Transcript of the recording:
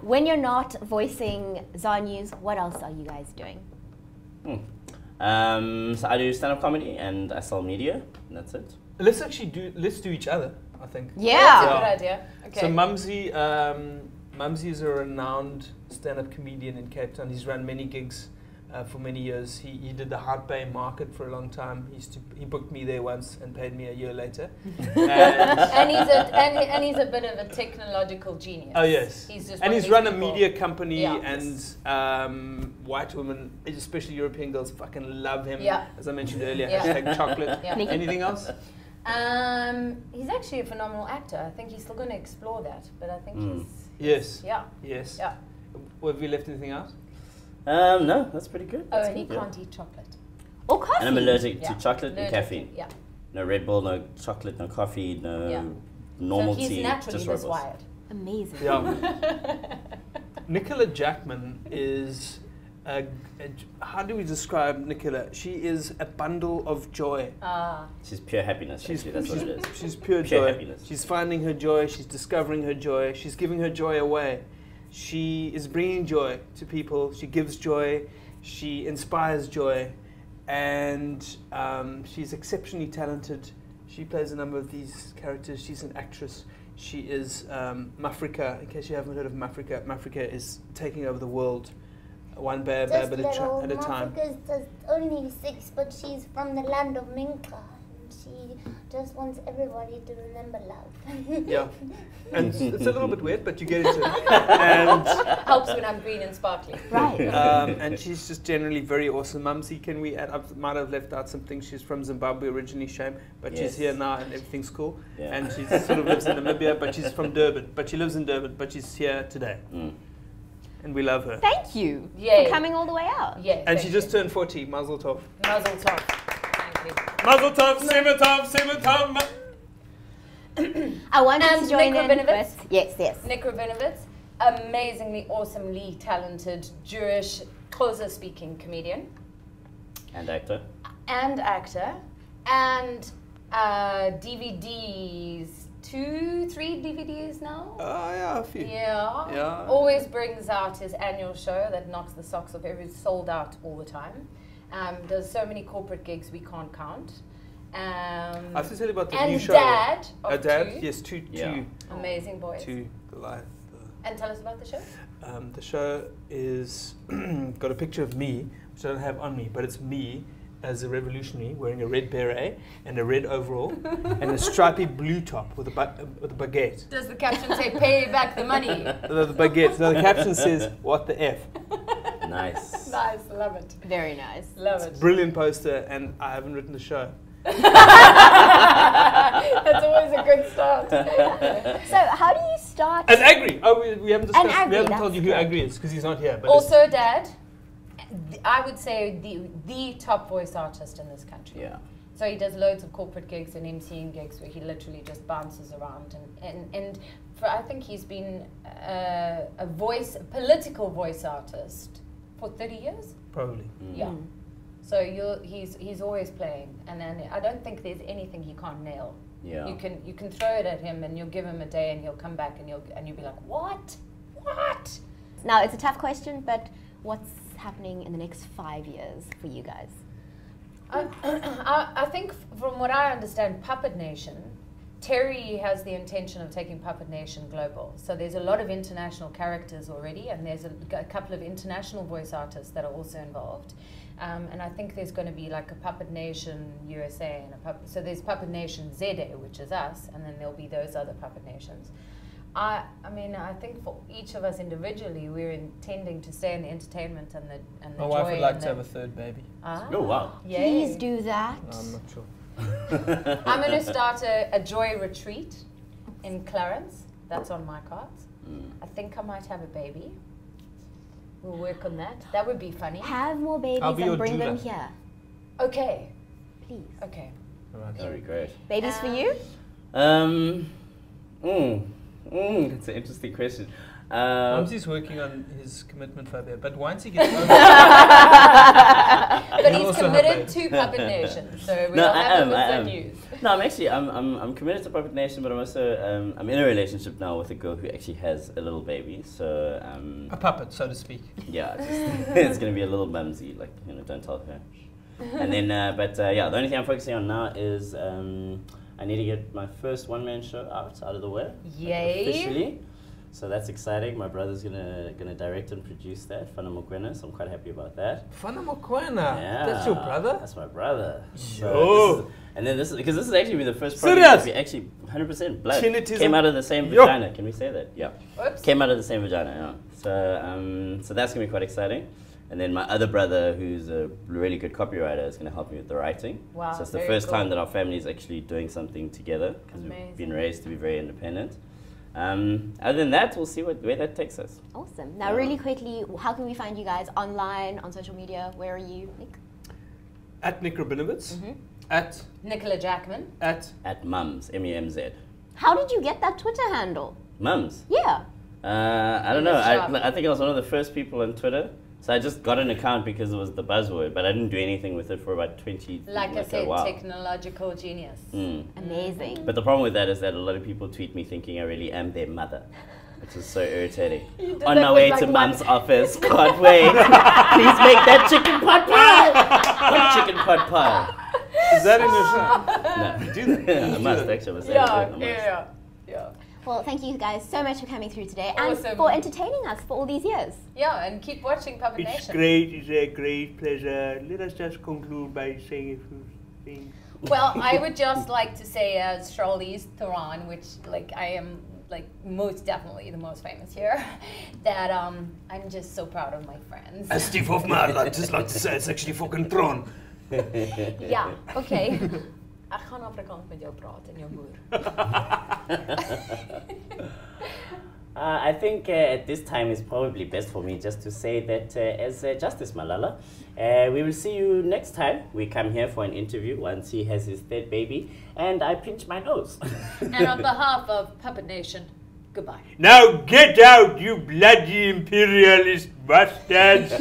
when you're not voicing ZAR News, what else are you guys doing? So I do stand-up comedy and I sell media, and that's it. Let's do each other, I think. Yeah. That's a good idea. Okay. So Mumsy is a renowned stand-up comedian in Cape Town. He's run many gigs for many years. He did the Hart Bay Market for a long time. He booked me there once and paid me a year later. and he's a bit of a technological genius. Oh yes. He's run a media company, and white women, especially European girls, fucking love him. Yeah. As I mentioned earlier, Yeah. hashtag chocolate. Yeah. Anything else? He's actually a phenomenal actor. I think he's still going to explore that, but I think he's Yes. yeah. Yes. Yeah. Have we left anything out? No, that's pretty good. Oh, That's and he good, can't eat chocolate. Or coffee. And I'm allergic Yeah. to chocolate and caffeine. Yeah. No Red Bull, no chocolate, no coffee, no Yeah. normal So tea. he's naturally just this Robles. wired. Amazing. Yeah. Nicola Jackman is how do we describe Nicola? She is a bundle of joy. She's pure happiness. Actually, that's what it is. She's pure Pure joy. happiness. She's finding her joy. She's discovering her joy. She's giving her joy away. She is bringing joy to people. She gives joy. She inspires joy, and she's exceptionally talented. She plays a number of these characters. She's an actress. She is Mafrika. In case you haven't heard of Mafrika, Mafrika is taking over the world, one bear at a time. Africa's just only 6, but she's from the land of Minka. She just wants everybody to remember love. Yeah, and it's a little bit weird, but you get into it. And Helps when I'm green and sparkly. Right. and she's just generally very awesome. Mumsy, can we add? I might have left out some things. She's from Zimbabwe originally, shame, but she's Yes. here now and everything's cool. Yeah. And she sort of lives in Namibia, but she's from Durban. But she lives in Durban, but she's here today, and we love her. Thank you Yay. for coming all the way out. Yeah. And she just turned 40. Mazel tov. Mazel tov. Thank you. Mazel tov. Simmer tov. I wanted And to join Nick in Rabinovitz. with, yes. Nick Rabinovitz, amazingly, awesomely talented Jewish Xhosa-speaking comedian And actor. and actor, and DVDs, 2, 3 DVDs now. Oh yeah, a few. Yeah. Always brings out his annual show that knocks the socks off every, sold out all the time. Does so many corporate gigs we can't count. I have to tell you about the and new show. Dad of Dad, two. yes, two. Amazing boys. Two. The life. And tell us about the show. The show is got a picture of me, which I don't have on me, but it's me as a revolutionary wearing a red beret and a red overall and a stripy blue top with a baguette. Does the caption say "Pay back the money"? The baguette. So the caption says, "What the f." Nice. Nice, love it. Very nice. Love it. Brilliant poster, and I haven't written the show. That's always a good start. So how do you start? And Agri. Oh, we haven't discussed. Agri, We haven't that's told you who good. Agri is because he's not here. But Also, Dad, I would say the top voice artist in this country. Yeah. So he does loads of corporate gigs and MCing gigs where he literally just bounces around and for, I think he's been a political voice artist for 30 years. probably. Yeah. So he's always playing, and then I don't think there's anything he can't nail. Yeah. You can throw it at him, and you'll give him a day, and he'll come back, and you'll be like, what? Now it's a tough question, but what's happening in the next 5 years for you guys? I think from what I understand, Puppet Nation, Terry has the intention of taking Puppet Nation global. So there's a lot of international characters already, and there's a couple of international voice artists that are also involved. And I think there's going to be like a Puppet Nation USA and so there's Puppet Nation ZA, which is us, and then there'll be those other Puppet Nations. I mean, I think for each of us individually, we're intending to stay in the entertainment and the My joy. wife would like and to have a third baby. Oh, wow. Yay. Please do that. No, I'm not sure. I'm going to start a joy retreat in Clarence. That's on my cards. I think I might have a baby. We'll work on that. That would be funny. Have more babies I'll be and your bring them doula. here, Okay. please. Okay. Very great. Babies for you? It's an interesting question. Mumsy's working on his commitment phobia, but once he gets over it, But He'll he's also have committed babes. to Puppet Nation, so we'll No, I have am, the I good am. news. No, I'm committed to Puppet Nation, but I'm also I'm in a relationship now with a girl who actually has a little baby. So a puppet, so to speak. yeah, it's gonna be a little mumsy. Like don't tell her. And then, yeah, the only thing I'm focusing on now is I need to get my first one-man show out of the way. Yay. Officially. So that's exciting. My brother's gonna direct and produce that, Fana Mokwena, so I'm quite happy about that. Fana Mokwena. Yeah. That's your brother? That's my brother. Yo. And then this is actually the first project Serious? that we actually 100% blood Trinity's came a- out of the same Yo. vagina. Can we say that? Yeah. Whoops. Came out of the same vagina, yeah. So that's gonna be quite exciting. And then my other brother, who's a really good copywriter, is going to help me with the writing. Wow, So it's the very first cool. time that our family is actually doing something together, because Amazing. we've been raised to be very independent. Other than that, we'll see where that takes us. Awesome. Now, really quickly, how can we find you guys online, on social media? Where are you, Nick? At Nick Rabinowitz. Mm-hmm. At Nicola Jackman. At Mums, MEMZ. How did you get that Twitter handle? Mums? Yeah. I don't know. Nice job. I think I was one of the first people on Twitter. So I just got an account because it was the buzzword, but I didn't do anything with it for about 20 Like I a said, while. technological genius. Mm. Amazing. But the problem with that is that a lot of people tweet me thinking I really am their mother, which is so irritating. On that my with way like to one- Mum's office, can't wait. Please make that chicken pot pie. What chicken pot pie? Is that in your show? No, Do that. I must actually. I Yeah, must. yeah. Well, thank you guys so much for coming through today and Awesome. for entertaining us for all these years. Yeah, and keep watching Puppet It's Nation. great. It's a great pleasure. Let us just conclude by saying a few things. Well, I would just like to say as Charlize Theron, which I am most definitely the most famous here, that I'm just so proud of my friends. As Steve Hofman, I'd just like to say it's actually fucking Tron. Ja, oké. Ek gaan Afrikaans met jou praat en jou moer. I think at this time it's probably best for me just to say that as Justice Malala, we will see you next time we come here for an interview once he has his third baby and I pinch my nose. And on behalf of Puppet Nation, goodbye. Now get out, you bloody imperialist bastards!